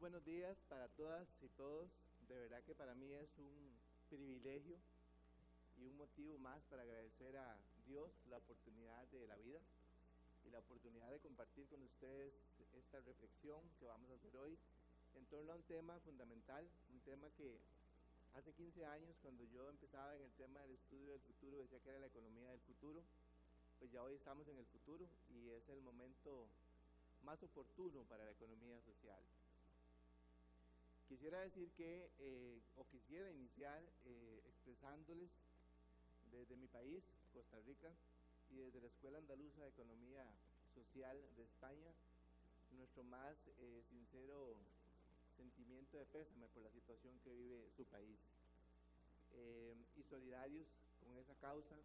buenos días para todas y todos. De verdad que para mí es un privilegio y un motivo más para agradecer a Dios la oportunidad de la vida y la oportunidad de compartir con ustedes esta reflexión que vamos a hacer hoy en torno a un tema fundamental, un tema que hace 15 años, cuando yo empezaba en el tema del estudio del futuro, decía que era la economía del futuro. Pues ya hoy estamos en el futuro y es el momento más oportuno para la economía social. Quisiera decir quisiera iniciar expresándoles desde mi país, Costa Rica, y desde la Escuela Andaluza de Economía Social de España, nuestro más sincero sentimiento de pésame por la situación que vive su país. Y solidarios con esa causa,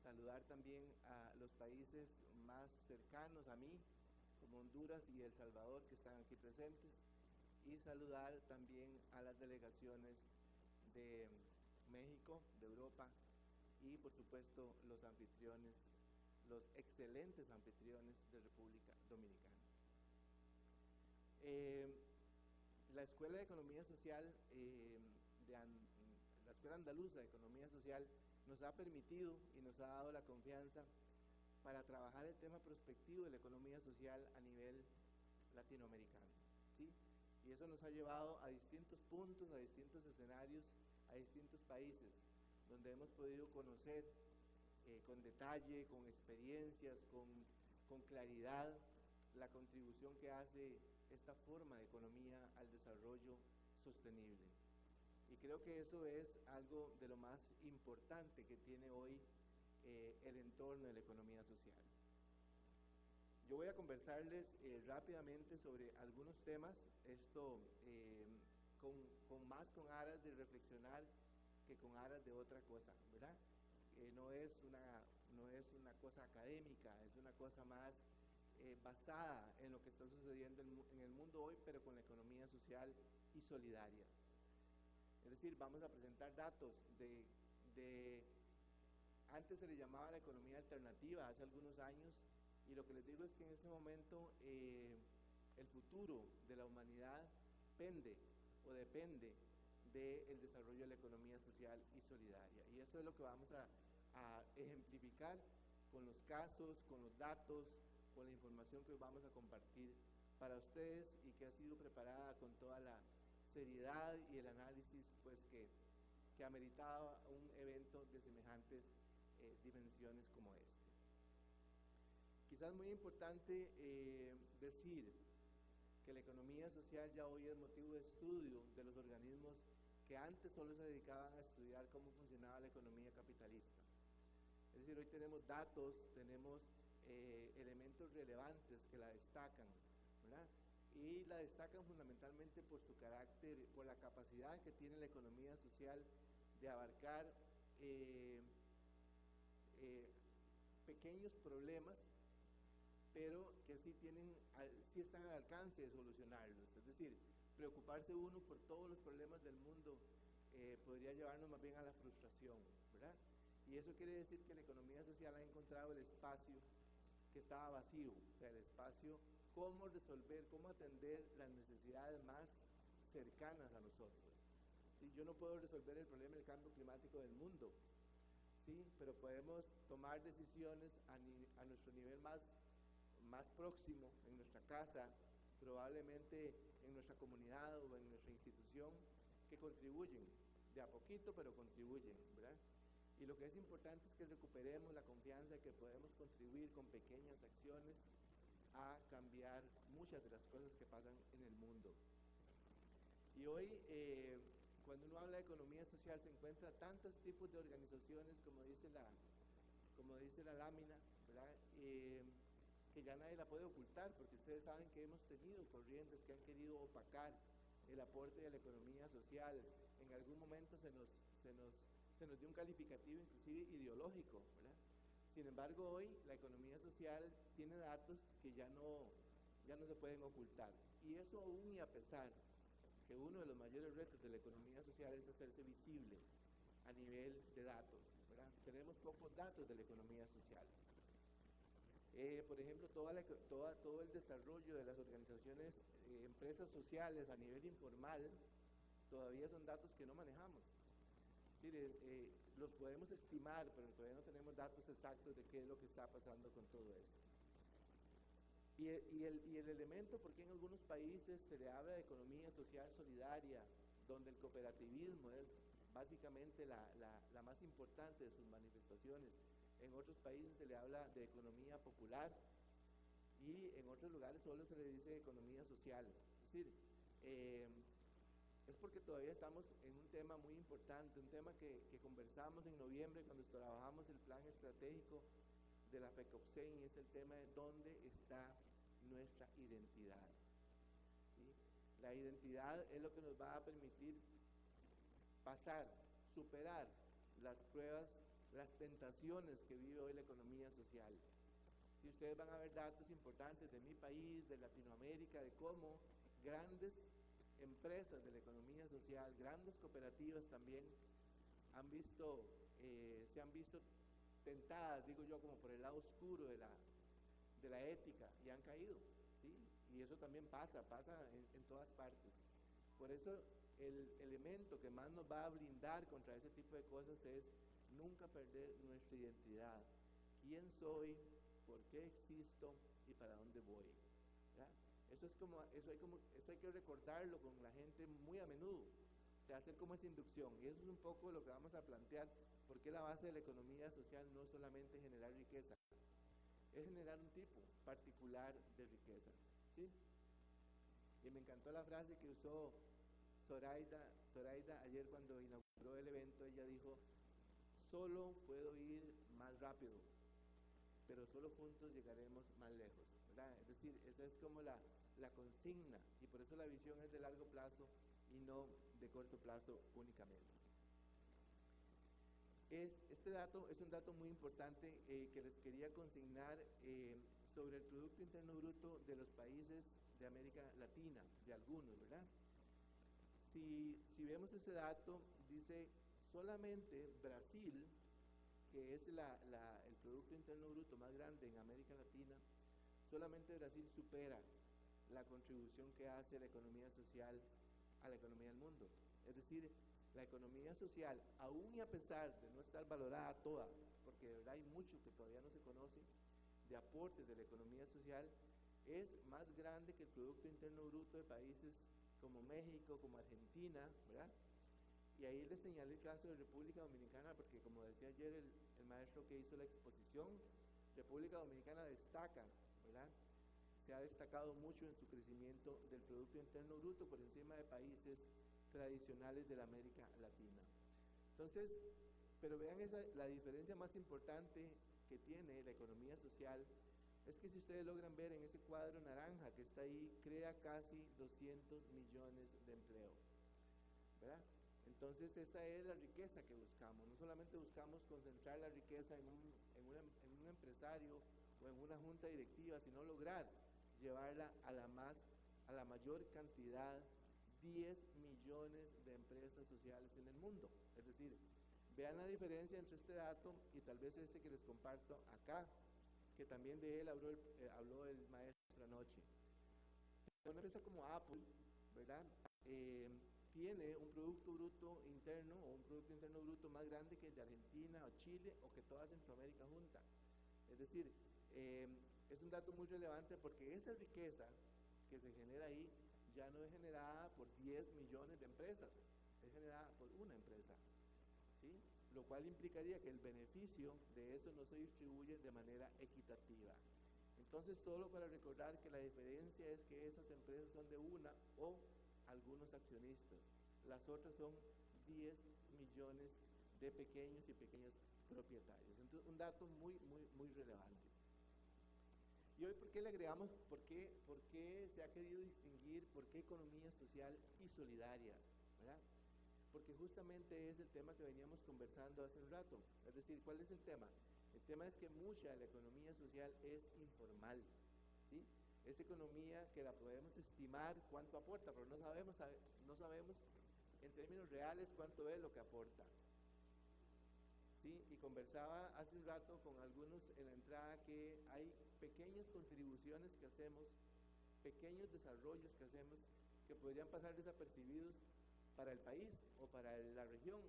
saludar también a los países más cercanos a mí, como Honduras y El Salvador, que están aquí presentes, y saludar también a las delegaciones de México, de Europa, y por supuesto los anfitriones, los excelentes anfitriones de República Dominicana. La Escuela de Economía Social, la Escuela Andaluza de Economía Social, nos ha permitido y nos ha dado la confianza para trabajar el tema prospectivo de la economía social a nivel latinoamericano, ¿sí? Y eso nos ha llevado a distintos puntos, a distintos escenarios, a distintos países, donde hemos podido conocer con detalle, con experiencias, con claridad, la contribución que hace esta forma de economía al desarrollo sostenible. Y creo que eso es algo de lo más importante que tiene hoy el entorno de la economía social. Yo voy a conversarles rápidamente sobre algunos temas, esto con aras de reflexionar que con aras de otra cosa, ¿verdad? No es una cosa académica, es una cosa más basada en lo que está sucediendo en el mundo hoy, pero con la economía social y solidaria. Es decir, vamos a presentar datos antes se le llamaba la economía alternativa, hace algunos años, y lo que les digo es que en este momento el futuro de la humanidad depende del desarrollo de la economía social y solidaria. Y eso es lo que vamos a ejemplificar con los casos, con los datos, con la información que hoy vamos a compartir para ustedes y que ha sido preparada con toda la seriedad y el análisis pues, que ameritaba un evento de semejantes dimensiones como este. Quizás muy importante decir que la economía social ya hoy es motivo de estudio de los organismos que antes solo se dedicaban a estudiar cómo funcionaba la economía capitalista. Es decir, hoy tenemos datos, tenemos elementos relevantes que la destacan, ¿verdad? Y la destacan fundamentalmente por su carácter, por la capacidad que tiene la economía social de abarcar pequeños problemas, pero que sí están al alcance de solucionarlos. Es decir, preocuparse uno por todos los problemas del mundo podría llevarnos más bien a la frustración, ¿verdad? Y eso quiere decir que la economía social ha encontrado el espacio que estaba vacío, o sea, el espacio cómo resolver, cómo atender las necesidades más cercanas a nosotros. ¿Sí? Yo no puedo resolver el problema del cambio climático del mundo, ¿sí? Pero podemos tomar decisiones a nuestro nivel más próximo, en nuestra casa, probablemente en nuestra comunidad o en nuestra institución, que contribuyen, de a poquito, pero contribuyen, ¿verdad? Y lo que es importante es que recuperemos la confianza de que podemos contribuir con pequeñas acciones a cambiar muchas de las cosas que pasan en el mundo. Y hoy, cuando uno habla de economía social, se encuentra tantos tipos de organizaciones, como dice la lámina, ¿verdad? Que ya nadie la puede ocultar, porque ustedes saben que hemos tenido corrientes que han querido opacar el aporte de la economía social. En algún momento se nos dio un calificativo inclusive ideológico, ¿verdad? Sin embargo, hoy la economía social tiene datos que ya no se pueden ocultar. Y eso aún y a pesar que uno de los mayores retos de la economía social es hacerse visible a nivel de datos, ¿verdad? Tenemos pocos datos de la economía social. Por ejemplo, todo el desarrollo de las organizaciones, empresas sociales a nivel informal, todavía son datos que no manejamos. Es decir, los podemos estimar, pero todavía no tenemos datos exactos de qué es lo que está pasando con todo esto. Y el elemento, porque en algunos países se le habla de economía social solidaria, donde el cooperativismo es básicamente la más importante de sus manifestaciones. En otros países se le habla de economía popular y en otros lugares solo se le dice economía social. Es decir, es porque todavía estamos en un tema muy importante, un tema que conversamos en noviembre cuando trabajamos el plan estratégico de la FECOPSEN, y es el tema de dónde está nuestra identidad. ¿Sí? La identidad es lo que nos va a permitir pasar, superar las pruebas, las tentaciones que vive hoy la economía social. Y ustedes van a ver datos importantes de mi país, de Latinoamérica, de cómo grandes empresas de la economía social, grandes cooperativas también, se han visto tentadas, digo yo, como por el lado oscuro de la ética, y han caído, ¿sí? Y eso también pasa en todas partes. Por eso el elemento que más nos va a blindar contra ese tipo de cosas es nunca perder nuestra identidad. ¿Quién soy? ¿Por qué existo? ¿Y para dónde voy? ¿Ya? Eso hay que recordarlo con la gente muy a menudo, o sea, hacer como esa inducción. Y eso es un poco lo que vamos a plantear, porque la base de la economía social no es solamente generar riqueza, es generar un tipo particular de riqueza, ¿sí? Y me encantó la frase que usó Zoraida ayer cuando inauguró el evento. Ella dijo: solo puedo ir más rápido, pero solo juntos llegaremos más lejos, ¿verdad? Es decir, esa es como la consigna, y por eso la visión es de largo plazo y no de corto plazo únicamente. Este dato es un dato muy importante que les quería consignar sobre el Producto Interno Bruto de los países de América Latina, de algunos, ¿verdad? Si vemos ese dato, dice solamente Brasil, que es el Producto Interno Bruto más grande en América Latina, solamente Brasil supera la contribución que hace la economía social a la economía del mundo. Es decir, la economía social, aún y a pesar de no estar valorada toda, porque de verdad hay mucho que todavía no se conoce de aportes de la economía social, es más grande que el Producto Interno Bruto de países como México, como Argentina, ¿verdad? Y ahí les señalé el caso de República Dominicana, porque como decía ayer el maestro que hizo la exposición, República Dominicana destaca, ¿verdad? Se ha destacado mucho en su crecimiento del Producto Interno Bruto por encima de países tradicionales de la América Latina. Entonces, pero vean la diferencia más importante que tiene la economía social, es que si ustedes logran ver en ese cuadro naranja que está ahí, crea casi 200 millones de empleo, ¿verdad? Entonces esa es la riqueza que buscamos. No solamente buscamos concentrar la riqueza en un empresario o en una junta directiva, sino lograr llevarla a la mayor cantidad, 10 millones de empresas sociales en el mundo. Es decir, vean la diferencia entre este dato y tal vez este que les comparto acá, que también de él habló el maestro anoche. Una empresa como Apple, ¿verdad? Tiene un Producto Bruto Interno o un Producto Interno Bruto más grande que el de Argentina o Chile o que toda Centroamérica junta. Es decir, es un dato muy relevante porque esa riqueza que se genera ahí ya no es generada por 10 millones de empresas, es generada por una empresa, ¿sí? Lo cual implicaría que el beneficio de eso no se distribuye de manera equitativa. Entonces, solo para recordar que la diferencia es que esas empresas son de una o algunos accionistas, las otras son 10 millones de pequeños y pequeñas propietarios. Entonces, un dato muy, muy, muy relevante. Y hoy, ¿por qué le agregamos? ¿Por qué se ha querido distinguir? ¿Por qué economía social y solidaria? ¿Verdad? Porque justamente es el tema que veníamos conversando hace un rato. Es decir, ¿cuál es el tema? El tema es que mucha de la economía social es informal, ¿sí? Es economía que la podemos estimar cuánto aporta, pero no sabemos en términos reales cuánto es lo que aporta. ¿sí? Y conversaba hace un rato con algunos en la entrada que hay pequeñas contribuciones que hacemos, pequeños desarrollos que hacemos que podrían pasar desapercibidos para el país o para la región,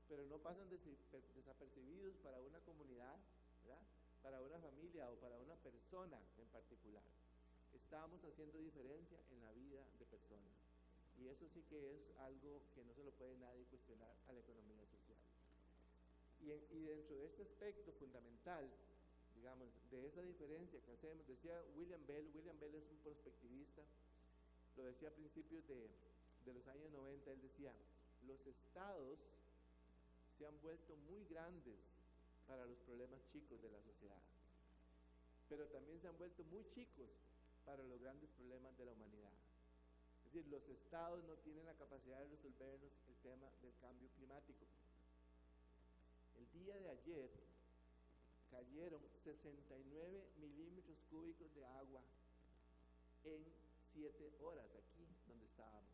pero no pasan desapercibidos para una comunidad, ¿verdad? Para una familia o para una persona en particular. Estamos haciendo diferencia en la vida de personas. Y eso sí que es algo que no se lo puede nadie cuestionar a la economía social. Y dentro de este aspecto fundamental, digamos, de esa diferencia que hacemos, decía William Bell es un prospectivista, lo decía a principios de los años 90, él decía, los estados se han vuelto muy grandes para los problemas chicos de la sociedad, pero también se han vuelto muy chicos para los grandes problemas de la humanidad. Es decir, los estados no tienen la capacidad de resolvernos el tema del cambio climático. El día de ayer cayeron 69 milímetros cúbicos de agua en 7 horas aquí donde estábamos,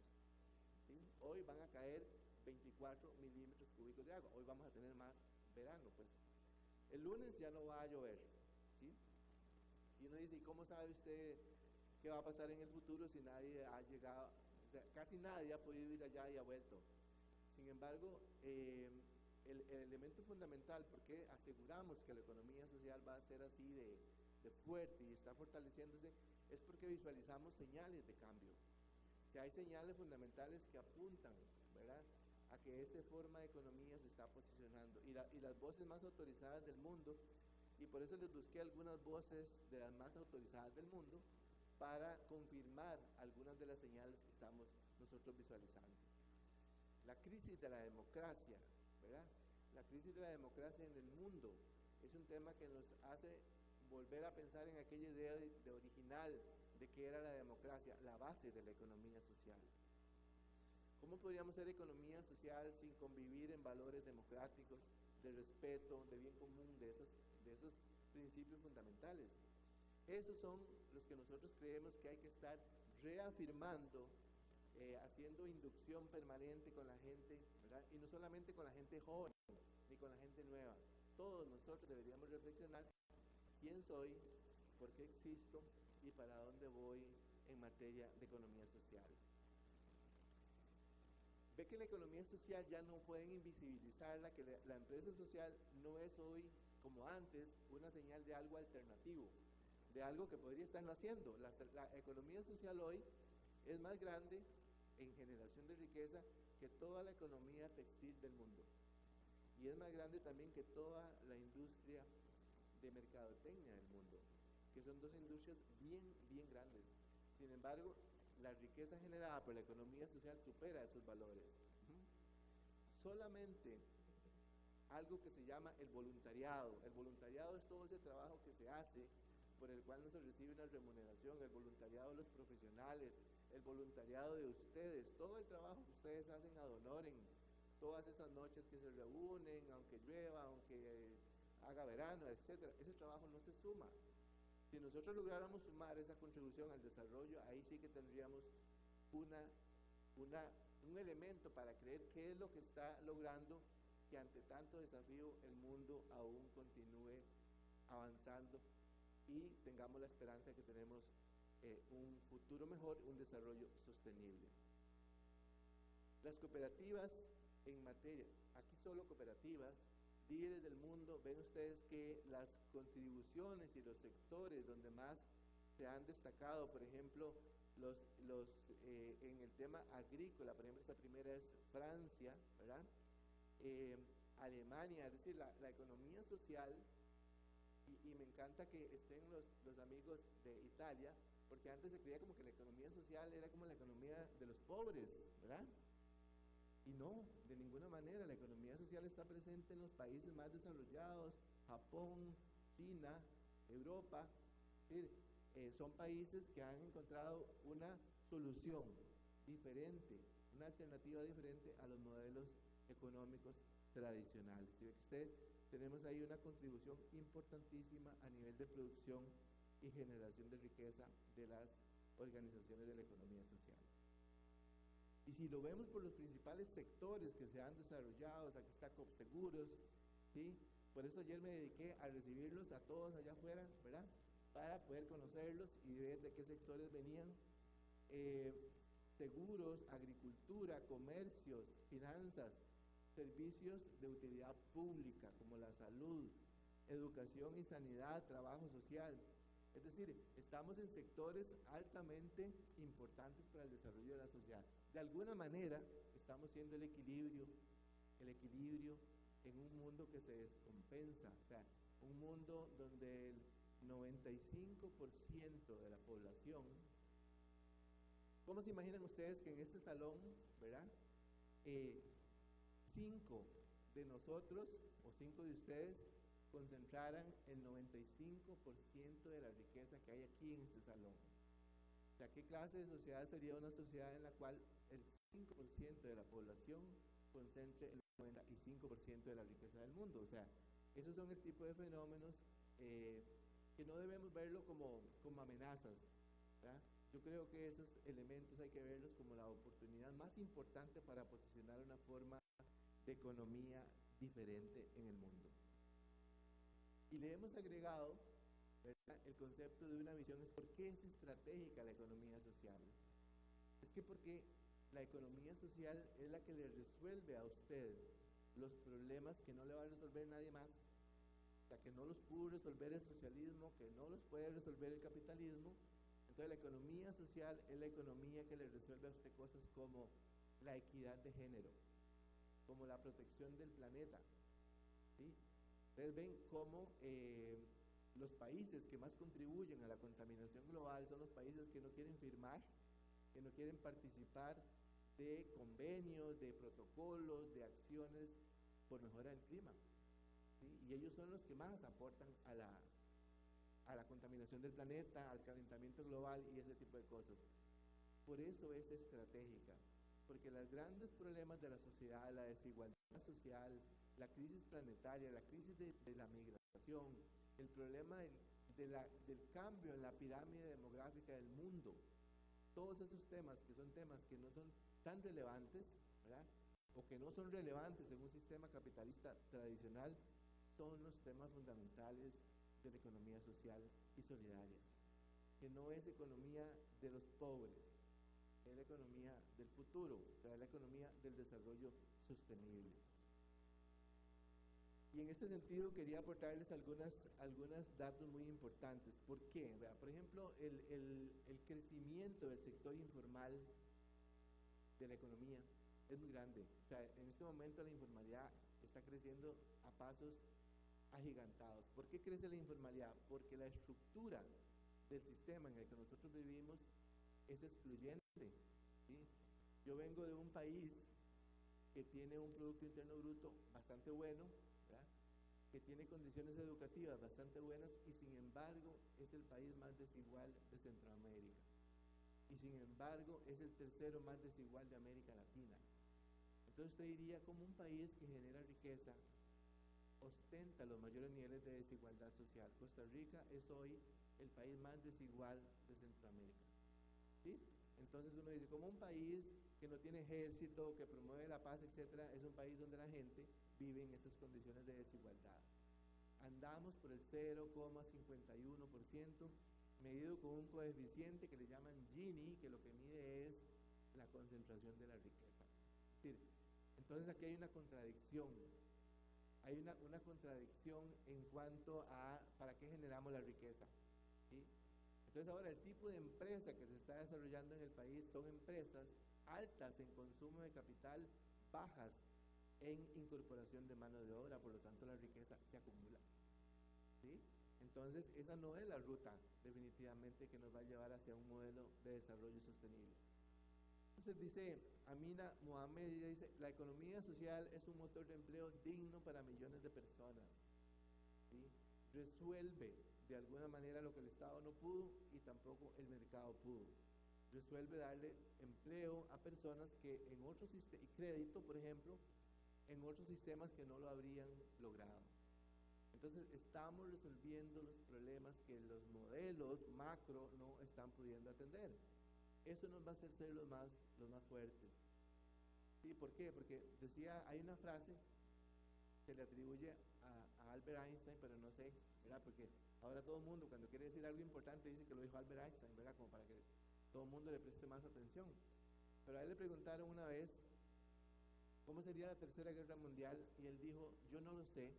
¿sí? Hoy van a caer 24 milímetros cúbicos de agua. Hoy vamos a tener más verano, pues. El lunes ya no va a llover, ¿sí? Y uno dice, ¿y cómo sabe usted qué va a pasar en el futuro si nadie ha llegado? O sea, casi nadie ha podido ir allá y ha vuelto. Sin embargo, el elemento fundamental, porque aseguramos que la economía social va a ser así de fuerte y está fortaleciéndose, es porque visualizamos señales de cambio. O sea, hay señales fundamentales que apuntan, ¿verdad?, a que esta forma de economía se está posicionando. Y las voces más autorizadas del mundo, y por eso les busqué algunas voces de las más autorizadas del mundo, para confirmar algunas de las señales que estamos nosotros visualizando. La crisis de la democracia, ¿verdad? La crisis de la democracia en el mundo es un tema que nos hace volver a pensar en aquella idea de original de qué era la democracia, la base de la economía social. ¿Cómo podríamos ser economía social sin convivir en valores democráticos, de respeto, de bien común, de esos principios fundamentales? Esos son los que nosotros creemos que hay que estar reafirmando, haciendo inducción permanente con la gente, ¿verdad? Y no solamente con la gente joven, ni con la gente nueva. Todos nosotros deberíamos reflexionar quién soy, por qué existo y para dónde voy en materia de economía social. Ve que la economía social ya no pueden invisibilizarla, que la empresa social no es hoy, como antes, una señal de algo alternativo, de algo que podría estarlo haciendo. La economía social hoy es más grande en generación de riqueza que toda la economía textil del mundo. Y es más grande también que toda la industria de mercadotecnia del mundo, que son dos industrias bien, bien grandes. Sin embargo, la riqueza generada por la economía social supera esos valores. Solamente algo que se llama el voluntariado. El voluntariado es todo ese trabajo que se hace por el cual no se recibe una remuneración, el voluntariado de los profesionales, el voluntariado de ustedes, todo el trabajo que ustedes hacen ad honorem, todas esas noches que se reúnen, aunque llueva, aunque haga verano, etcétera, ese trabajo no se suma. Si nosotros lográramos sumar esa contribución al desarrollo, ahí sí que tendríamos un elemento para creer qué es lo que está logrando que ante tanto desafío el mundo aún continúe avanzando y tengamos la esperanza de que tenemos un futuro mejor, un desarrollo sostenible. Las cooperativas en materia, aquí solo cooperativas, líderes del mundo, ven ustedes que las contribuciones y los sectores donde más se han destacado, por ejemplo, en el tema agrícola, por ejemplo, esta primera es Francia, ¿verdad? Alemania, es decir, la economía social, y me encanta que estén los amigos de Italia, porque antes se creía como que la economía social era como la economía de los pobres, ¿verdad? Y no, de ninguna manera. La economía social está presente en los países más desarrollados, Japón, China, Europa. Son países que han encontrado una solución diferente, una alternativa diferente a los modelos económicos tradicionales. Si ve que usted, tenemos ahí una contribución importantísima a nivel de producción y generación de riqueza de las organizaciones de la economía social. Y si lo vemos por los principales sectores que se han desarrollado, aquí está COPSEGUROS, ¿sí? Por eso ayer me dediqué a recibirlos a todos allá afuera, ¿verdad? Para poder conocerlos y ver de qué sectores venían. Seguros, agricultura, comercios, finanzas, servicios de utilidad pública como la salud, educación y sanidad, trabajo social. Es decir, estamos en sectores altamente importantes para el desarrollo de la sociedad. De alguna manera, estamos siendo el equilibrio en un mundo que se descompensa, o sea, un mundo donde el 95% de la población, ¿cómo se imaginan ustedes que en este salón, ¿verdad? 5 de nosotros o 5 de ustedes concentraran el 95% de la riqueza que hay aquí en este salón? O sea, ¿qué clase de sociedad sería una sociedad en la cual el 5% de la población concentre el 95% de la riqueza del mundo? O sea, esos son el tipo de fenómenos que no debemos verlo como amenazas, ¿verdad? Yo creo que esos elementos hay que verlos como la oportunidad más importante para posicionar una forma de economía diferente en el mundo. Y le hemos agregado, ¿verdad?, el concepto de una visión. ¿Por qué es estratégica la economía social? Es que porque la economía social es la que le resuelve a usted los problemas que no le va a resolver nadie más, o sea, que no los pudo resolver el socialismo, que no los puede resolver el capitalismo. Entonces la economía social es la economía que le resuelve a usted cosas como la equidad de género, como la protección del planeta, ¿sí? Ustedes ven cómo los países que más contribuyen a la contaminación global son los países que no quieren firmar, que no quieren participar de convenios, de protocolos, de acciones por mejorar el clima, ¿sí? Y ellos son los que más aportan a la contaminación del planeta, al calentamiento global y ese tipo de cosas. Por eso es estratégica, porque los grandes problemas de la sociedad, la desigualdad social, la crisis planetaria, la crisis de la migración, el problema del cambio en la pirámide demográfica del mundo, todos esos temas que son temas que no son tan relevantes, ¿verdad?, o que no son relevantes en un sistema capitalista tradicional, son los temas fundamentales de la economía social y solidaria, que no es economía de los pobres, es la economía del futuro, o sea, es la economía del desarrollo sostenible. Y en este sentido quería aportarles algunos datos muy importantes. ¿Por qué? Por ejemplo, el crecimiento del sector informal de la economía es muy grande. O sea, en este momento la informalidad está creciendo a pasos agigantados. ¿Por qué crece la informalidad? Porque la estructura del sistema en el que nosotros vivimos es excluyente, ¿sí? Yo vengo de un país que tiene un Producto Interno Bruto bastante bueno, ¿verdad?, que tiene condiciones educativas bastante buenas, y sin embargo es el país más desigual de Centroamérica, y sin embargo es el tercero más desigual de América Latina. Entonces usted diría, como un país que genera riqueza ostenta los mayores niveles de desigualdad social. Costa Rica es hoy el país más desigual de Centroamérica, ¿sí? Entonces uno dice, como un país que no tiene ejército, que promueve la paz, etcétera, es un país donde la gente vive en esas condiciones de desigualdad. Andamos por el 0,51%, medido con un coeficiente que le llaman Gini, que lo que mide es la concentración de la riqueza. Es decir, entonces aquí hay una contradicción. Hay una contradicción en cuanto a para qué generamos la riqueza, ¿sí? Entonces ahora el tipo de empresa que se está desarrollando en el país son empresas altas en consumo de capital, bajas en incorporación de mano de obra, por lo tanto la riqueza se acumula, ¿sí? Entonces esa no es la ruta definitivamente que nos va a llevar hacia un modelo de desarrollo sostenible. Entonces dice Amina Mohamed, dice, la economía social es un motor de empleo digno para millones de personas, ¿sí? Resuelve de alguna manera lo que el Estado no pudo y tampoco el mercado pudo. Resuelve darle empleo a personas que en otros sistemas, y crédito por ejemplo, en otros sistemas que no lo habrían logrado. Entonces estamos resolviendo los problemas que los modelos macro no están pudiendo atender. Eso nos va a hacer ser los más fuertes. ¿Sí? ¿Por qué? Porque decía, hay una frase que le atribuye a Albert Einstein, pero no sé, ¿verdad? Porque ahora todo el mundo cuando quiere decir algo importante dice que lo dijo Albert Einstein, ¿verdad? Como para que todo el mundo le preste más atención. Pero a él le preguntaron una vez cómo sería la tercera guerra mundial y él dijo, yo no lo sé,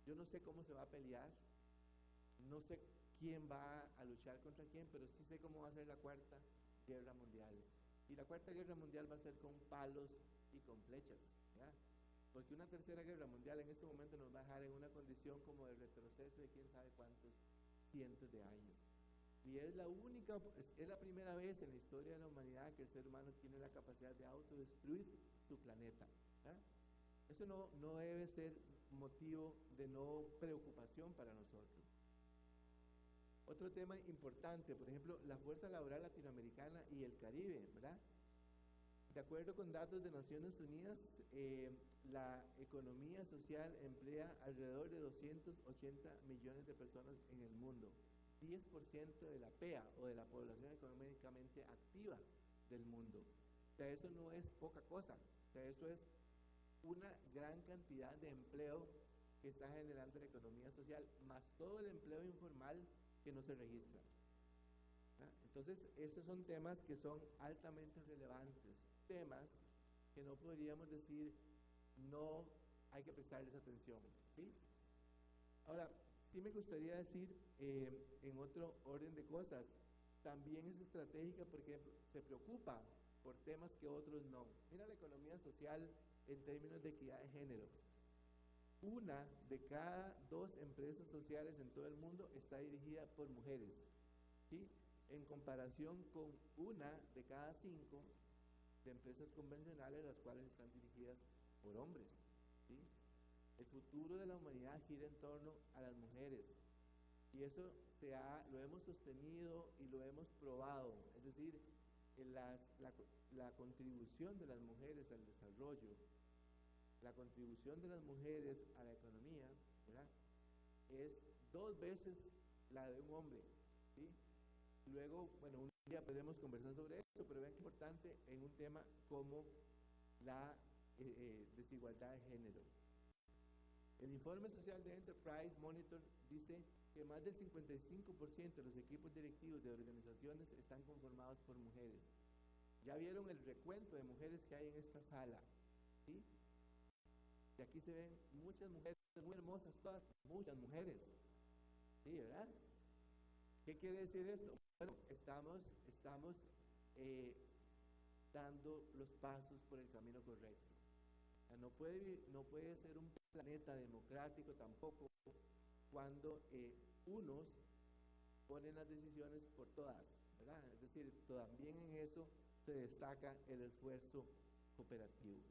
yo no sé cómo se va a pelear, no sé quién va a luchar contra quién, pero sí sé cómo va a ser la cuarta guerra mundial. Y la cuarta guerra mundial va a ser con palos y con flechas, ¿verdad? Porque una tercera guerra mundial en este momento nos va a dejar en una condición como de retroceso de quién sabe cuántos cientos de años. Y es la primera vez en la historia de la humanidad que el ser humano tiene la capacidad de autodestruir su planeta, ¿verdad? Eso no debe ser motivo de no preocupación para nosotros. Otro tema importante, por ejemplo, la fuerza laboral latinoamericana y el Caribe, ¿verdad? De acuerdo con datos de Naciones Unidas, la economía social emplea alrededor de 280 millones de personas en el mundo, 10% de la PEA o de la población económicamente activa del mundo. O sea, eso no es poca cosa, o sea, eso es una gran cantidad de empleo que está generando la economía social, más todo el empleo informal que no se registra. ¿Ah? Entonces, estos son temas que son altamente relevantes, temas que no podríamos decir no hay que prestarles atención, ¿sí? Ahora, sí me gustaría decir, en otro orden de cosas, también es estratégica porque se preocupa por temas que otros no. Mira la economía social en términos de equidad de género. Una de cada 2 empresas sociales en todo el mundo está dirigida por mujeres, ¿sí? En comparación con una de cada 5 de empresas convencionales, las cuales están dirigidas por hombres, ¿sí? El futuro de la humanidad gira en torno a las mujeres y eso lo hemos sostenido y lo hemos probado, es decir, la contribución de las mujeres al desarrollo, la contribución de las mujeres a la economía, ¿verdad? Es 2 veces la de un hombre, ¿sí? Luego, bueno, un día podremos conversar sobre esto, pero vean qué importante en un tema como la desigualdad de género. El informe social de Enterprise Monitor dice que más del 55% de los equipos directivos de organizaciones están conformados por mujeres. Ya vieron el recuento de mujeres que hay en esta sala, ¿sí? Y aquí se ven muchas mujeres muy hermosas, todas, muchas mujeres, ¿sí, verdad? ¿Qué quiere decir esto? Bueno, estamos dando los pasos por el camino correcto. O sea, no puede ser un planeta democrático tampoco cuando unos ponen las decisiones por todas, ¿verdad? Es decir, también en eso se destaca el esfuerzo cooperativo.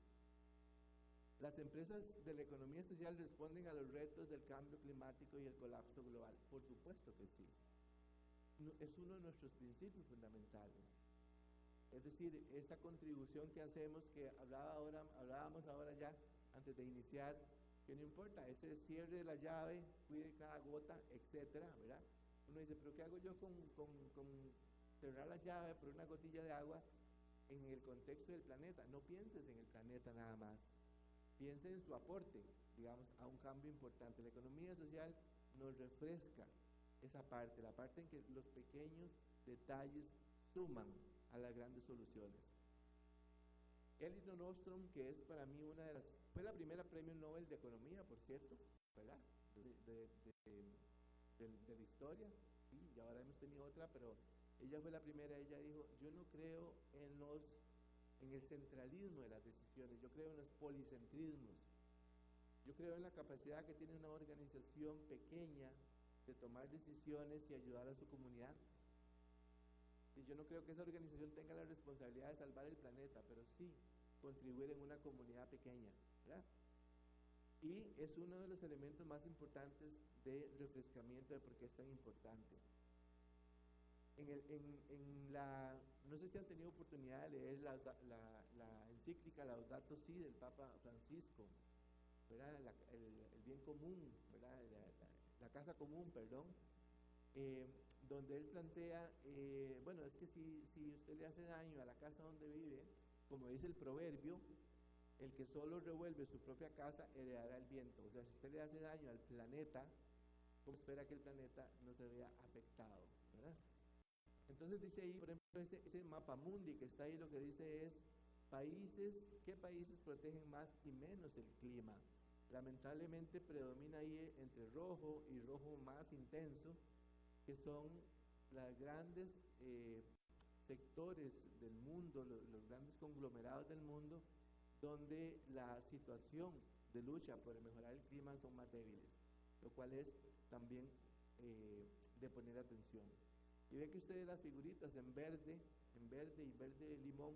Las empresas de la economía social responden a los retos del cambio climático y el colapso global. Por supuesto que sí. Es uno de nuestros principios fundamentales. Es decir, esa contribución que hacemos, que hablábamos ahora ya, antes de iniciar, que no importa, ese cierre de la llave, cuide cada gota, etcétera, ¿verdad? Uno dice, pero ¿qué hago yo con cerrar la llave por una gotilla de agua en el contexto del planeta? No pienses en el planeta nada más. Piense en su aporte, digamos, a un cambio importante. La economía social nos refresca esa parte, la parte en que los pequeños detalles suman a las grandes soluciones. Elinor Ostrom, que es para mí fue la primera premio Nobel de Economía, por cierto, ¿verdad? De la historia, sí, y ahora hemos tenido otra, pero ella fue la primera. Ella dijo, yo no creo en el centralismo de las decisiones, yo creo en los policentrismos, yo creo en la capacidad que tiene una organización pequeña de tomar decisiones y ayudar a su comunidad. Y yo no creo que esa organización tenga la responsabilidad de salvar el planeta, pero sí contribuir en una comunidad pequeña, ¿verdad? Y es uno de los elementos más importantes de refrescamiento de por qué es tan importante. No sé si han tenido oportunidad de leer la encíclica Laudato Si del Papa Francisco, ¿verdad? El bien común, ¿verdad? La casa común, perdón, donde él plantea, bueno, es que si usted le hace daño a la casa donde vive, como dice el proverbio, el que solo revuelve su propia casa heredará el viento. O sea, si usted le hace daño al planeta, ¿cómo espera que el planeta no se vea afectado? ¿Verdad? Entonces dice ahí, por ejemplo, ese mapa mundi que está ahí, lo que dice es qué países protegen más y menos el clima. Lamentablemente predomina ahí entre rojo y rojo más intenso, que son los grandes sectores del mundo, los grandes conglomerados del mundo, donde la situación de lucha por mejorar el clima son más débiles, lo cual es también de poner atención. Y ve que ustedes las figuritas en verde y verde limón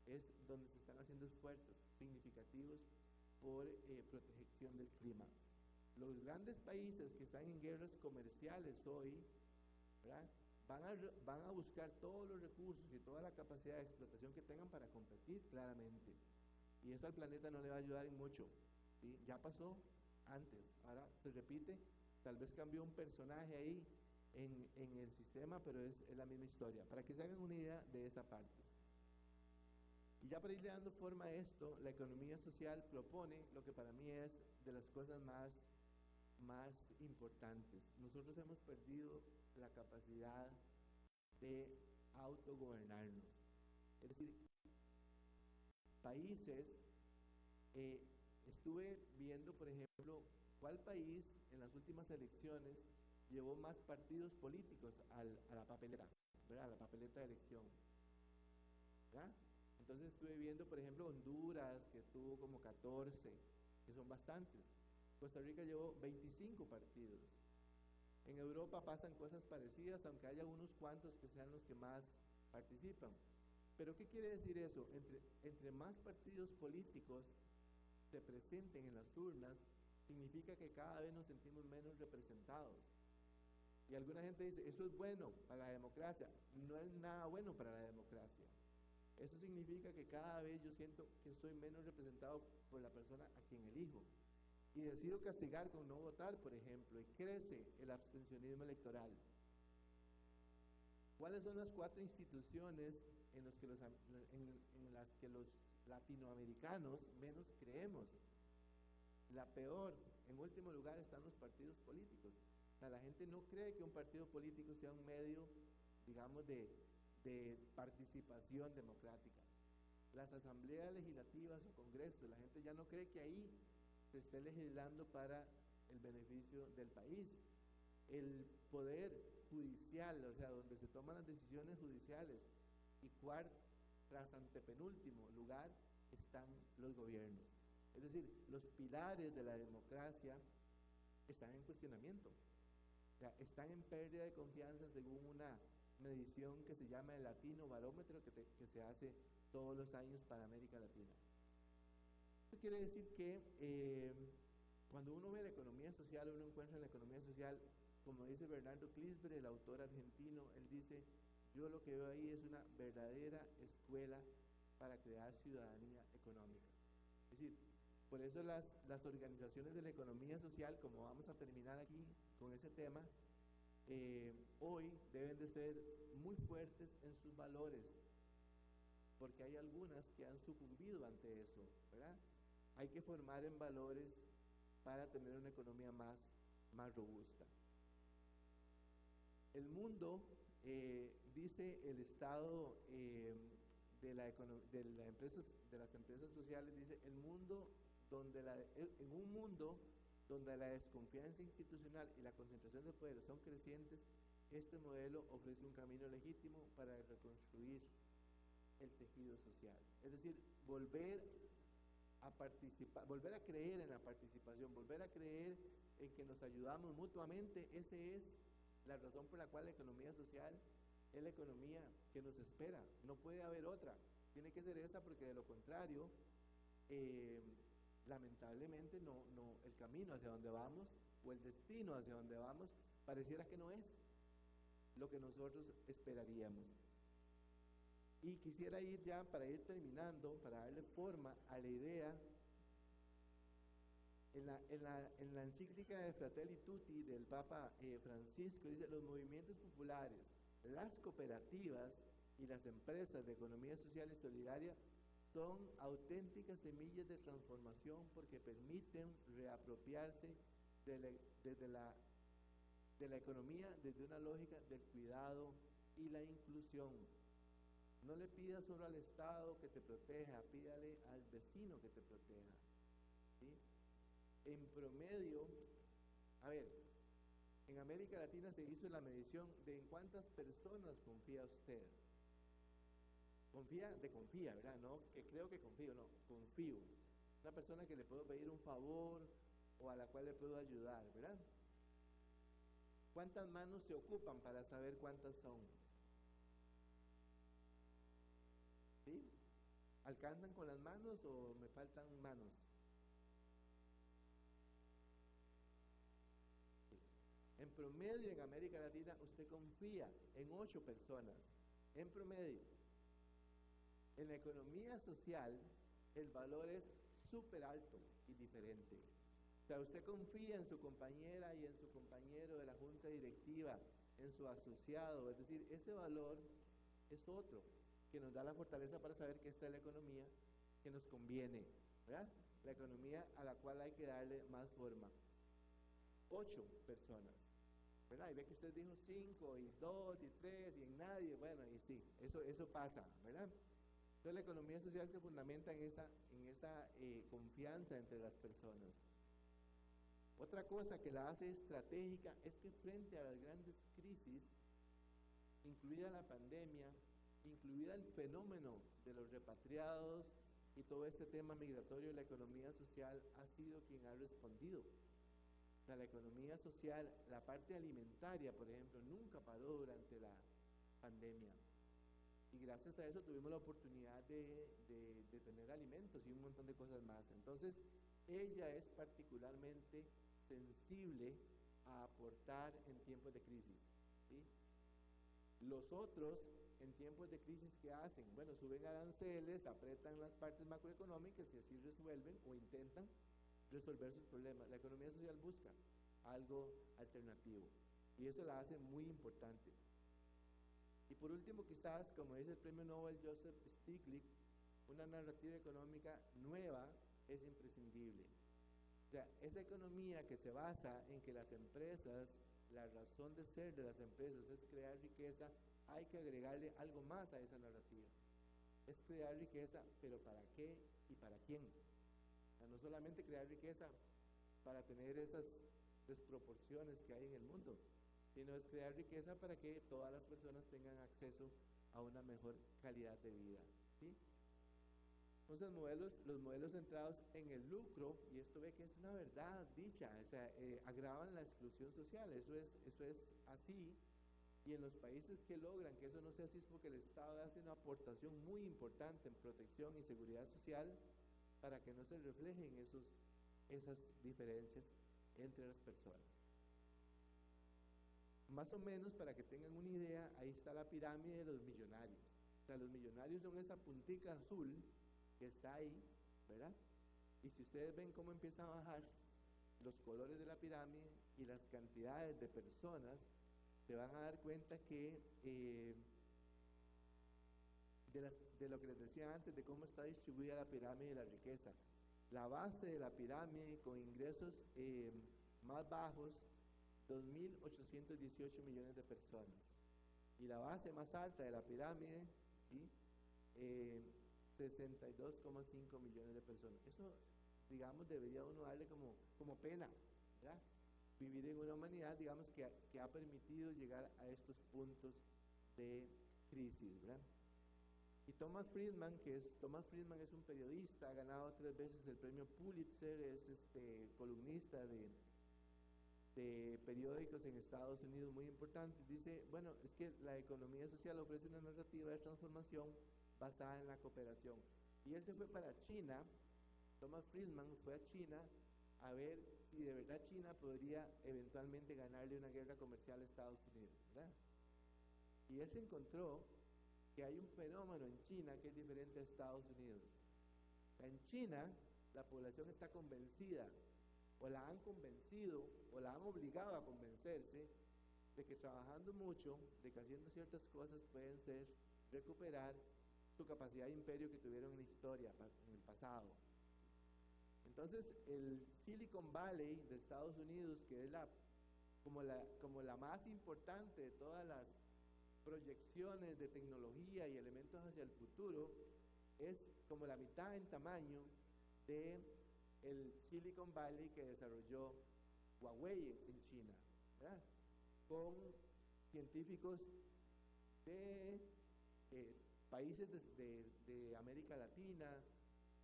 es donde se están haciendo esfuerzos significativos por protección del clima. Los grandes países que están en guerras comerciales hoy, ¿verdad?, van a buscar todos los recursos y toda la capacidad de explotación que tengan para competir claramente. Y eso al planeta no le va a ayudar en mucho, ¿sí? Ya pasó antes, ahora se repite, tal vez cambió un personaje ahí en el sistema, pero es la misma historia, para que se hagan una idea de esa parte. Y ya para irle dando forma a esto, la economía social propone lo que para mí es de las cosas más importantes. Nosotros hemos perdido la capacidad de autogobernarnos. Es decir, países, estuve viendo, por ejemplo, cuál país en las últimas elecciones llevó más partidos políticos a la papeleta, ¿verdad?, a la papeleta de elección, ¿verdad? Entonces estuve viendo, por ejemplo, Honduras, que tuvo como 14, que son bastantes. Costa Rica llevó 25 partidos. En Europa pasan cosas parecidas, aunque haya unos cuantos que sean los que más participan. Pero ¿qué quiere decir eso? Entre más partidos políticos se presenten en las urnas, significa que cada vez nos sentimos menos representados. Y alguna gente dice, eso es bueno para la democracia. No es nada bueno para la democracia. Eso significa que cada vez yo siento que soy menos representado por la persona a quien elijo. Y decido castigar con no votar, por ejemplo, y crece el abstencionismo electoral. ¿Cuáles son las 4 instituciones en las que los latinoamericanos menos creemos? La peor, en último lugar, están los partidos políticos. O sea, la gente no cree que un partido político sea un medio, digamos, de participación democrática. Las asambleas legislativas o congresos, la gente ya no cree que ahí se esté legislando para el beneficio del país. El poder judicial, o sea, donde se toman las decisiones judiciales, y tras antepenúltimo lugar están los gobiernos. Es decir, los pilares de la democracia están en cuestionamiento. O sea, están en pérdida de confianza según una medición que se llama el Latino Barómetro, que se hace todos los años para América Latina. Esto quiere decir que cuando uno ve la economía social, uno encuentra en la economía social, como dice Bernardo Klisber, el autor argentino, él dice, yo lo que veo ahí es una verdadera escuela para crear ciudadanía económica. Es decir, por eso las organizaciones de la economía social, como vamos a terminar aquí con ese tema, hoy deben de ser muy fuertes en sus valores, porque hay algunas que han sucumbido ante eso, ¿verdad? Hay que formar en valores para tener una economía más robusta. El mundo, dice el estado de las empresas sociales, dice el mundo en un mundo donde la desconfianza institucional y la concentración de poder son crecientes, este modelo ofrece un camino legítimo para reconstruir el tejido social. Es decir, volver a participar, volver a creer en la participación, volver a creer en que nos ayudamos mutuamente. Esa es la razón por la cual la economía social es la economía que nos espera. No puede haber otra, tiene que ser esa, porque de lo contrario, lamentablemente el camino hacia donde vamos, o el destino hacia donde vamos, pareciera que no es lo que nosotros esperaríamos. Y quisiera ir ya, para ir terminando, para darle forma a la idea, en la encíclica de Fratelli Tutti del Papa Francisco, dice, los movimientos populares, las cooperativas y las empresas de economía social y solidaria son auténticas semillas de transformación porque permiten reapropiarse de la, desde la, de la economía desde una lógica del cuidado y la inclusión. No le pidas solo al Estado que te proteja, pídale al vecino que te proteja. ¿Sí? En promedio, a ver, en América Latina se hizo la medición de en cuántas personas confía usted. Confía, ¿verdad? No, que creo que confío, no, confío. Una persona que le puedo pedir un favor o a la cual le puedo ayudar, ¿verdad? ¿Cuántas manos se ocupan para saber cuántas son? ¿Sí? ¿Alcanzan con las manos o me faltan manos? En promedio en América Latina usted confía en 8 personas, en promedio. En la economía social el valor es súper alto y diferente. O sea, usted confía en su compañera y en su compañero de la junta directiva, en su asociado, es decir, ese valor es otro que nos da la fortaleza para saber que esta es la economía que nos conviene, ¿verdad? La economía a la cual hay que darle más forma. 8 personas, ¿verdad? Y ve que usted dijo 5 y 2 y 3 y en nadie, bueno, y sí, eso pasa, ¿verdad? Entonces la economía social se fundamenta en esa confianza entre las personas. Otra cosa que la hace estratégica es que frente a las grandes crisis, incluida la pandemia, incluida el fenómeno de los repatriados y todo este tema migratorio, la economía social ha sido quien ha respondido. O sea, la economía social, la parte alimentaria, por ejemplo, nunca paró durante la pandemia. Y gracias a eso tuvimos la oportunidad de tener alimentos y un montón de cosas más. Entonces, ella es particularmente sensible a aportar en tiempos de crisis, ¿sí? Los otros, en tiempos de crisis, ¿qué hacen? Bueno, suben aranceles, apretan las partes macroeconómicas y así resuelven o intentan resolver sus problemas. La economía social busca algo alternativo y eso la hace muy importante. Y por último, quizás, como dice el premio Nobel Joseph Stiglitz, una narrativa económica nueva es imprescindible. O sea, esa economía que se basa en que las empresas, la razón de ser de las empresas es crear riqueza, hay que agregarle algo más a esa narrativa. Es crear riqueza, pero ¿para qué y para quién? O sea, no solamente crear riqueza para tener esas desproporciones que hay en el mundo, sino es crear riqueza para que todas las personas tengan acceso a una mejor calidad de vida, ¿sí? Entonces los modelos centrados en el lucro, y esto ve que es una verdad dicha, o sea, agravan la exclusión social, eso es así, y en los países que logran que eso no sea así es porque el Estado hace una aportación muy importante en protección y seguridad social para que no se reflejen esas diferencias entre las personas. Más o menos, para que tengan una idea, ahí está la pirámide de los millonarios. O sea, los millonarios son esa puntica azul que está ahí, ¿verdad? Y si ustedes ven cómo empieza a bajar los colores de la pirámide y las cantidades de personas, se van a dar cuenta que de lo que les decía antes, de cómo está distribuida la pirámide de la riqueza. La base de la pirámide con ingresos más bajos, 2.818 millones de personas. Y la base más alta de la pirámide, ¿sí? 62,5 millones de personas. Eso, digamos, debería uno darle como pena, ¿verdad? Vivir en una humanidad, digamos, que ha permitido llegar a estos puntos de crisis, ¿verdad? Y Thomas Friedman es un periodista, ha ganado 3 veces el premio Pulitzer, es columnista de periódicos en Estados Unidos muy importantes. Dice, bueno, es que la economía social ofrece una narrativa de transformación basada en la cooperación. Y él se fue para China, Thomas Friedman fue a China a ver si de verdad China podría eventualmente ganarle una guerra comercial a Estados Unidos, ¿verdad? Y él se encontró que hay un fenómeno en China que es diferente a Estados Unidos. En China, la población está convencida, o la han convencido, o la han obligado a convencerse, de que trabajando mucho, de que haciendo ciertas cosas pueden recuperar su capacidad de imperio que tuvieron en la historia, en el pasado. Entonces, el Silicon Valley de Estados Unidos, que es como la más importante de todas las proyecciones de tecnología y elementos hacia el futuro, es como la mitad en tamaño de el Silicon Valley que desarrolló Huawei en China, ¿verdad? Con científicos de países de América Latina,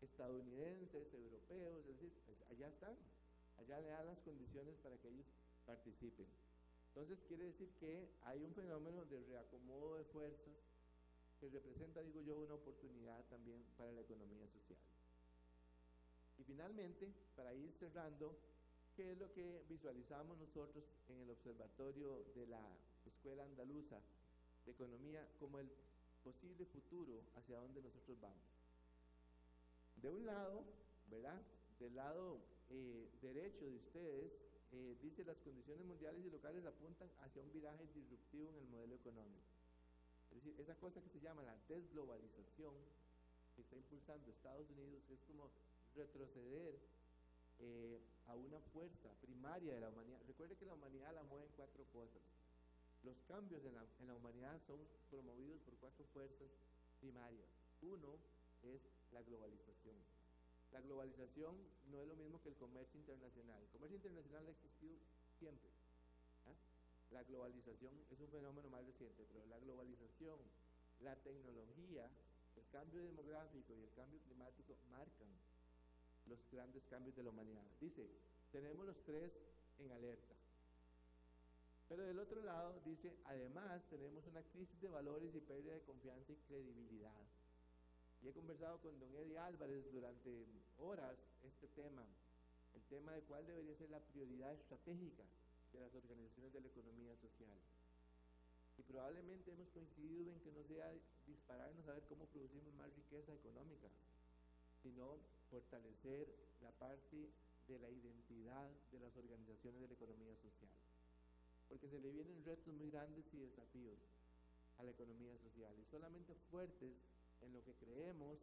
estadounidenses, europeos, es decir, pues allá están, allá le dan las condiciones para que ellos participen. Entonces quiere decir que hay un fenómeno de reacomodo de fuerzas que representa, digo yo, una oportunidad también para la economía social. Y finalmente, para ir cerrando, ¿qué es lo que visualizamos nosotros en el observatorio de la Escuela Andaluza de Economía como el posible futuro hacia donde nosotros vamos? De un lado, ¿verdad? Del lado derecho de ustedes, dice las condiciones mundiales y locales apuntan hacia un viraje disruptivo en el modelo económico. Es decir, esa cosa que se llama la desglobalización que está impulsando Estados Unidos es como retroceder a una fuerza primaria de la humanidad. Recuerde que la humanidad la mueven cuatro cosas. Los cambios en la humanidad son promovidos por cuatro fuerzas primarias. Uno es la globalización. La globalización no es lo mismo que el comercio internacional. El comercio internacional ha existido siempre. La globalización es un fenómeno más reciente, pero la globalización, la tecnología, el cambio demográfico y el cambio climático marcan los grandes cambios de la humanidad. Dice, tenemos los tres en alerta. Pero del otro lado dice, además tenemos una crisis de valores y pérdida de confianza y credibilidad. Y he conversado con don Eddie Álvarez durante horas este tema, el tema de cuál debería ser la prioridad estratégica de las organizaciones de la economía social. Y probablemente hemos coincidido en que no sea dispararnos a ver cómo producimos más riqueza económica, sino fortalecer la parte de la identidad de las organizaciones de la economía social. Porque se le vienen retos muy grandes y desafíos a la economía social. Y solamente fuertes en lo que creemos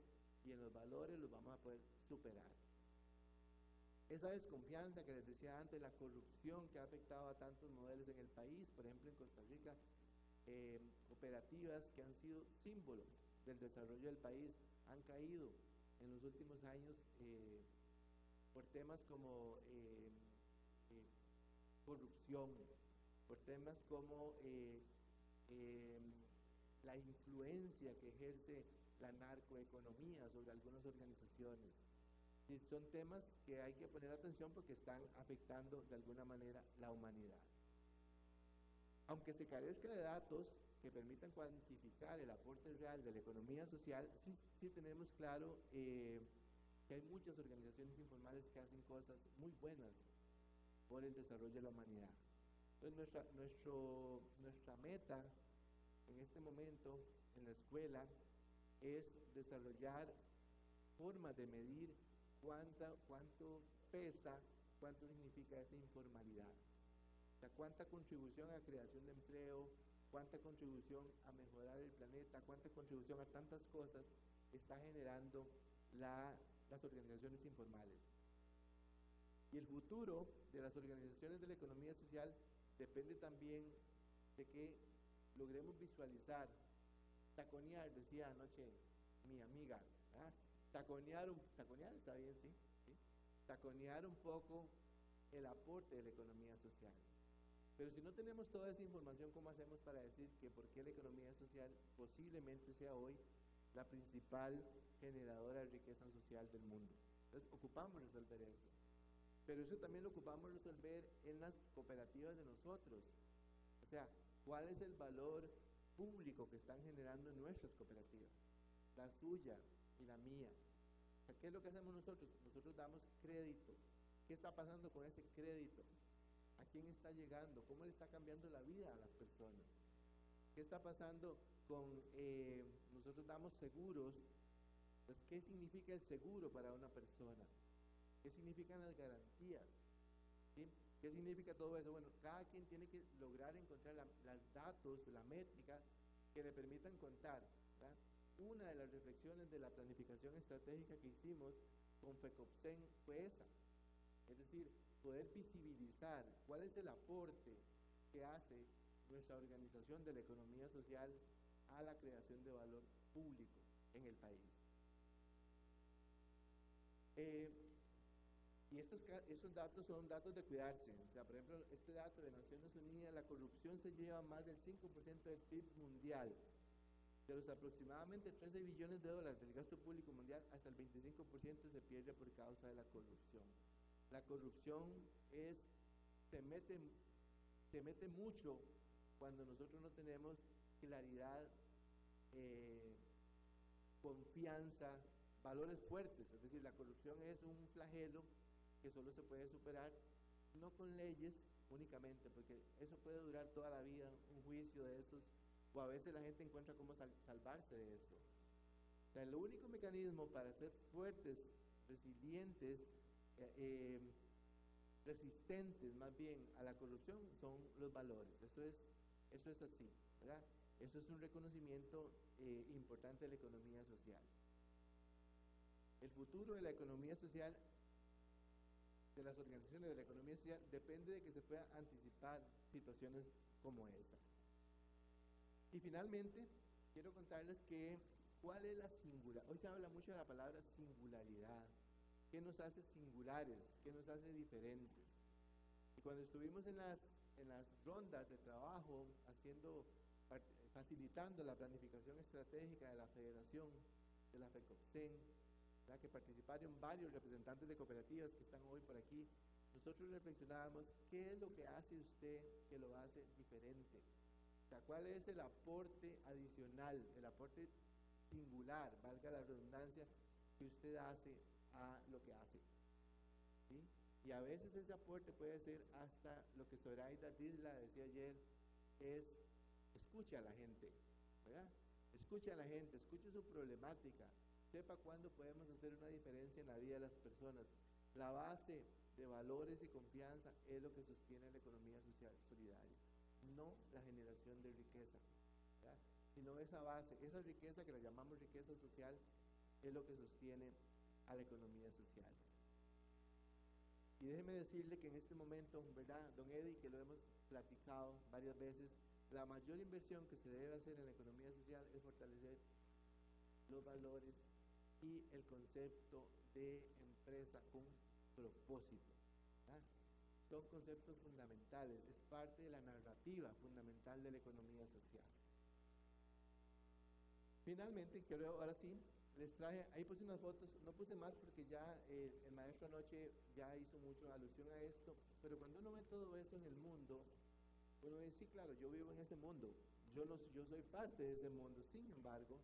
y en los valores los vamos a poder superar. Esa desconfianza que les decía antes, la corrupción que ha afectado a tantos modelos en el país, por ejemplo en Costa Rica, operativas que han sido símbolo del desarrollo del país, han caído en los últimos años por temas como corrupción, por temas como la influencia que ejerce la narcoeconomía sobre algunas organizaciones. Y son temas que hay que poner atención porque están afectando de alguna manera la humanidad. Aunque se carezca de datos que permitan cuantificar el aporte real de la economía social, sí tenemos claro que hay muchas organizaciones informales que hacen cosas muy buenas por el desarrollo de la humanidad. Entonces nuestra meta en este momento en la escuela es desarrollar formas de medir cuánto pesa, cuánto significa esa informalidad. O sea, cuánta contribución a la creación de empleo, cuánta contribución a mejorar el planeta, cuánta contribución a tantas cosas está generando las organizaciones informales. Y el futuro de las organizaciones de la economía social depende también de que logremos visualizar, taconear, decía anoche mi amiga, taconear está bien, ¿sí? Taconear un poco el aporte de la economía social. Pero si no tenemos toda esa información, ¿cómo hacemos para decir que por qué la economía social posiblemente sea hoy la principal generadora de riqueza social del mundo? Entonces ocupamos resolver eso. Pero eso también lo ocupamos resolver en las cooperativas de nosotros. O sea, ¿cuál es el valor público que están generando en nuestras cooperativas? La suya y la mía. O sea, ¿qué es lo que hacemos nosotros? Nosotros damos crédito. ¿Qué está pasando con ese crédito? ¿A quién está llegando? ¿Cómo le está cambiando la vida a las personas? ¿Qué está pasando con, nosotros damos seguros? Pues, ¿qué significa el seguro para una persona? ¿Qué significan las garantías? ¿Sí? ¿Qué significa todo eso? Bueno, cada quien tiene que lograr encontrar los datos, la métrica que le permitan contar, ¿verdad? una de las reflexiones de la planificación estratégica que hicimos con FECOPSEN fue esa. Es decir, poder visibilizar cuál es el aporte que hace nuestra organización de la economía social a la creación de valor público en el país. Y esos datos son datos de cuidarse. O sea, por ejemplo, este dato de Naciones Unidas, la corrupción se lleva más del 5% del PIB mundial. De los aproximadamente 13 billones de dólares del gasto público mundial, hasta el 25% se pierde por causa de la corrupción. La corrupción se mete mucho cuando nosotros no tenemos claridad, confianza, valores fuertes. Es decir, la corrupción es un flagelo que solo se puede superar no con leyes únicamente, porque eso puede durar toda la vida, un juicio de esos, o a veces la gente encuentra cómo salvarse de eso. O sea, el único mecanismo para ser fuertes, resilientes, resistentes más bien a la corrupción son los valores. Eso es así, ¿verdad? Eso es un reconocimiento importante de la economía social. El futuro de la economía social, de las organizaciones de la economía social, depende de que se puedan anticipar situaciones como esa. Y finalmente, quiero contarles cuál es la singularidad. Hoy se habla mucho de la palabra singularidad. ¿Qué nos hace singulares? ¿Qué nos hace diferentes? Y cuando estuvimos en las rondas de trabajo, facilitando la planificación estratégica de la Federación, de la FECOPSEN, que participaron varios representantes de cooperativas que están hoy por aquí, nosotros reflexionábamos qué es lo que hace usted que lo hace diferente. O sea, cuál es el aporte adicional, el aporte singular, valga la redundancia, que usted hace a lo que hace. ¿Sí? Y a veces ese aporte puede ser hasta lo que Zoraida Disla decía ayer, es escuche a la gente, ¿verdad? Escuche a la gente, escuche su problemática, sepa cuándo podemos hacer una diferencia en la vida de las personas. La base de valores y confianza es lo que sostiene la economía social solidaria, no la generación de riqueza, ¿verdad? Sino esa base, esa riqueza que la llamamos riqueza social, es lo que sostiene a la economía social. Y déjeme decirle que en este momento, ¿verdad, don Eddie, que lo hemos platicado varias veces, la mayor inversión que se debe hacer en la economía social es fortalecer los valores y el concepto de empresa con propósito, ¿verdad? Son conceptos fundamentales, es parte de la narrativa fundamental de la economía social. Finalmente, quiero ahora sí, les traje, ahí puse unas fotos, no puse más porque ya el maestro anoche ya hizo mucho alusión a esto, pero cuando uno ve todo eso en el mundo, uno dice, sí, claro, yo vivo en ese mundo, yo soy parte de ese mundo, sin embargo,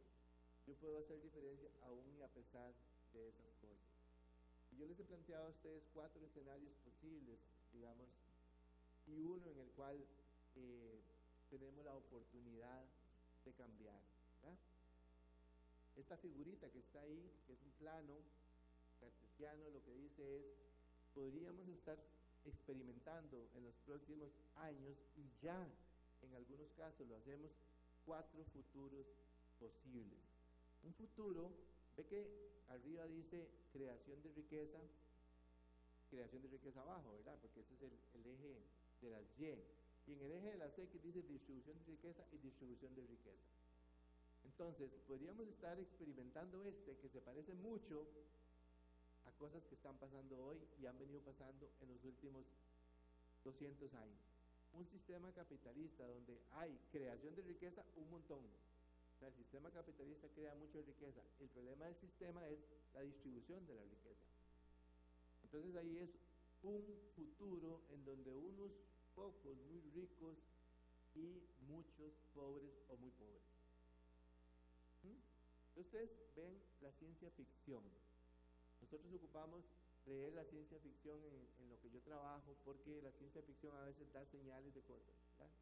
yo puedo hacer diferencia aún y a pesar de esas cosas. Y yo les he planteado a ustedes 4 escenarios posibles, digamos, y uno en el cual tenemos la oportunidad de cambiar, ¿verdad? Esta figurita que está ahí, que es un plano cartesiano, lo que dice es, podríamos estar experimentando en los próximos años, y ya en algunos casos lo hacemos, 4 futuros posibles. Un futuro, ve que arriba dice creación de riqueza abajo, ¿verdad? Porque ese es el eje de las Y. Y en el eje de las X dice distribución de riqueza y distribución de riqueza. Entonces, podríamos estar experimentando que se parece mucho a cosas que están pasando hoy y han venido pasando en los últimos 200 años. Un sistema capitalista donde hay creación de riqueza un montón. O sea, el sistema capitalista crea mucha riqueza. El problema del sistema es la distribución de la riqueza. Entonces ahí es un futuro en donde unos pocos muy ricos y muchos pobres o muy pobres. Ustedes ven la ciencia ficción. Nosotros ocupamos leer la ciencia ficción en lo que yo trabajo, porque la ciencia ficción a veces da señales de cosas, ¿verdad?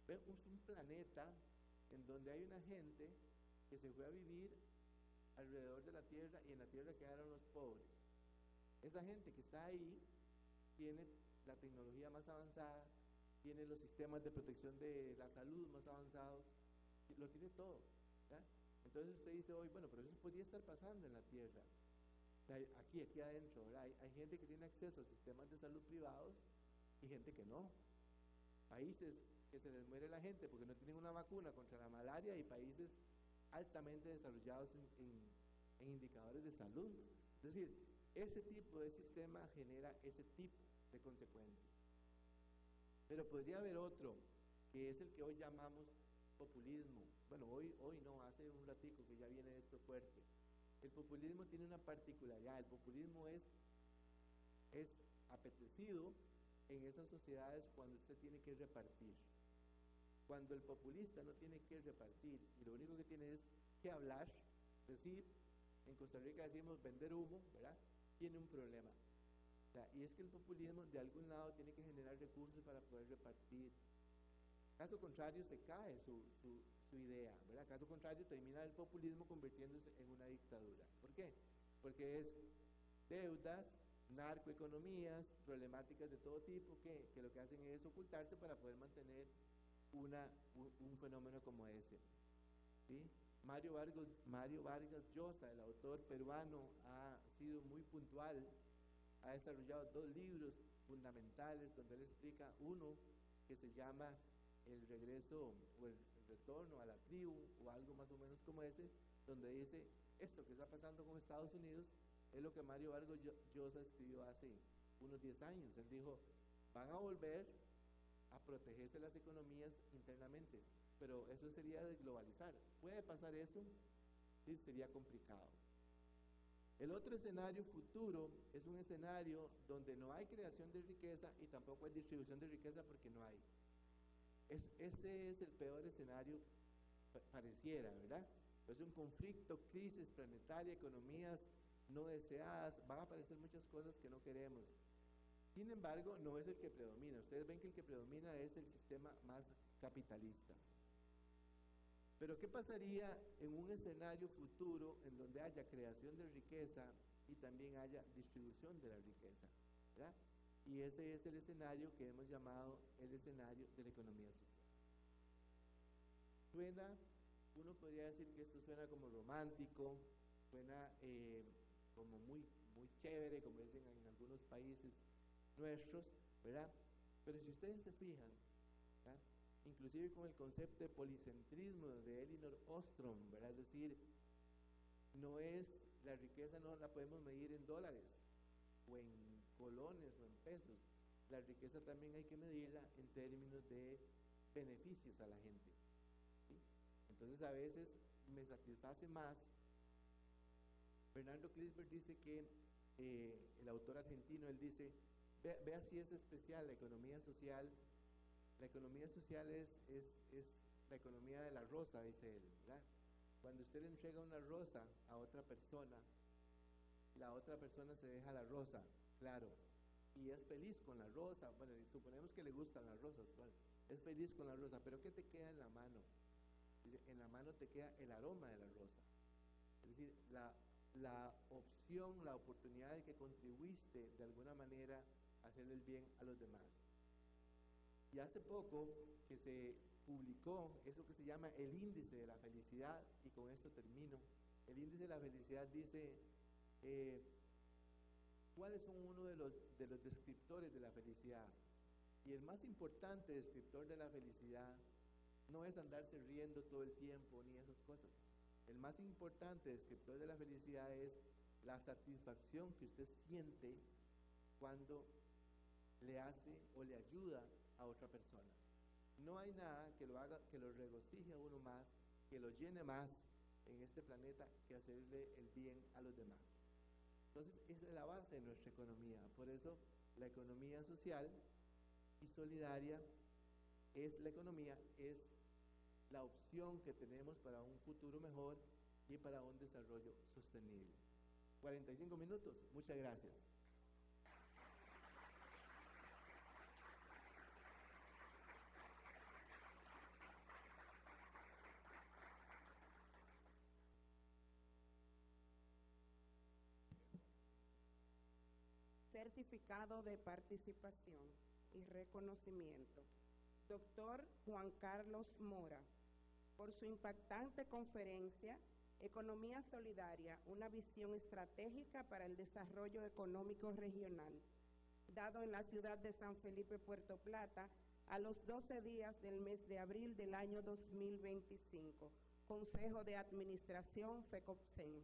Ven un planeta en donde hay una gente que se fue a vivir alrededor de la Tierra, y en la Tierra quedaron los pobres. Esa gente que está ahí tiene la tecnología más avanzada, tiene los sistemas de protección de la salud más avanzados, lo tiene todo, ¿verdad? Entonces usted dice hoy, bueno, pero eso podría estar pasando en la Tierra. O sea, aquí adentro, ¿verdad? Hay gente que tiene acceso a sistemas de salud privados y gente que no. Países que se les muere la gente porque no tienen una vacuna contra la malaria y países altamente desarrollados en indicadores de salud. Es decir, ese tipo de sistema genera ese tipo de consecuencias. Pero podría haber otro, que es el que hoy llamamos populismo. Bueno, hoy no, hace un ratico que ya viene esto fuerte. El populismo tiene una particularidad. El populismo es apetecido en esas sociedades cuando usted tiene que repartir. Cuando el populista no tiene que repartir y lo único que tiene es que hablar, decir, en Costa Rica decimos vender humo, ¿verdad? Tiene un problema. O sea, y es que el populismo de algún lado tiene que generar recursos para poder repartir. Caso contrario se cae su idea, ¿verdad? Caso contrario termina el populismo convirtiéndose en una dictadura. ¿Por qué? Porque es deudas, narcoeconomías, problemáticas de todo tipo que lo que hacen es ocultarse para poder mantener un fenómeno como ese. ¿Sí? Mario Vargas Llosa, el autor peruano, ha sido muy puntual, ha desarrollado 2 libros fundamentales donde él explica uno que se llama El regreso o el retorno a la tribu o algo más o menos como ese, donde dice esto que está pasando con Estados Unidos es lo que Mario Vargas Llosa escribió hace unos 10 años. Él dijo, van a volver a protegerse las economías internamente, pero eso sería desglobalizar. ¿Puede pasar eso? Sí, sería complicado. El otro escenario futuro es un escenario donde no hay creación de riqueza y tampoco hay distribución de riqueza porque no hay. Ese es el peor escenario, pareciera, ¿verdad? Es un conflicto, crisis planetaria, economías no deseadas, van a aparecer muchas cosas que no queremos. Sin embargo, no es el que predomina. Ustedes ven que el que predomina es el sistema más capitalista. Pero ¿qué pasaría en un escenario futuro en donde haya creación de riqueza y también haya distribución de la riqueza? ¿Verdad? Y ese es el escenario que hemos llamado el escenario de la economía social. Uno podría decir que esto suena como romántico, suena como muy chévere, como dicen en algunos países nuestros, ¿verdad? Pero si ustedes se fijan, ¿verdad? Inclusive con el concepto de policentrismo de Elinor Ostrom, ¿verdad? Es decir, la riqueza no la podemos medir en dólares, o en colones, o en pesos. La riqueza también hay que medirla en términos de beneficios a la gente. ¿Sí? Entonces a veces me satisface más. Bernardo Klisberg dice que, el autor argentino, él dice, vea si es especial la economía social. La economía social es la economía de la rosa, dice él, ¿verdad? Cuando usted le entrega una rosa a otra persona, la otra persona se deja la rosa, claro, y es feliz con la rosa. Bueno, suponemos que le gustan las rosas, ¿vale? Es feliz con la rosa, pero ¿qué te queda en la mano? En la mano te queda el aroma de la rosa. Es decir, la opción, la oportunidad de que contribuiste de alguna manera a hacerle el bien a los demás. Y hace poco que se publicó eso que se llama el índice de la felicidad, y con esto termino. El índice de la felicidad dice cuáles son uno de los descriptores de la felicidad. Y el más importante descriptor de la felicidad no es andarse riendo todo el tiempo ni esas cosas. El más importante descriptor de la felicidad es la satisfacción que usted siente cuando le hace o le ayuda a otra persona. No hay nada que lo haga, que lo regocije a uno más, que lo llene más en este planeta que hacerle el bien a los demás. Entonces, esa es la base de nuestra economía. Por eso, la economía social y solidaria es la opción que tenemos para un futuro mejor y para un desarrollo sostenible. 45 minutos, muchas gracias. Certificado de participación y reconocimiento. Doctor Juan Carlos Mora, por su impactante conferencia Economía solidaria, una visión estratégica para el desarrollo económico regional, dado en la ciudad de San Felipe, Puerto Plata, a los 12 días del mes de abril del año 2025. Consejo de Administración FECOPSEN.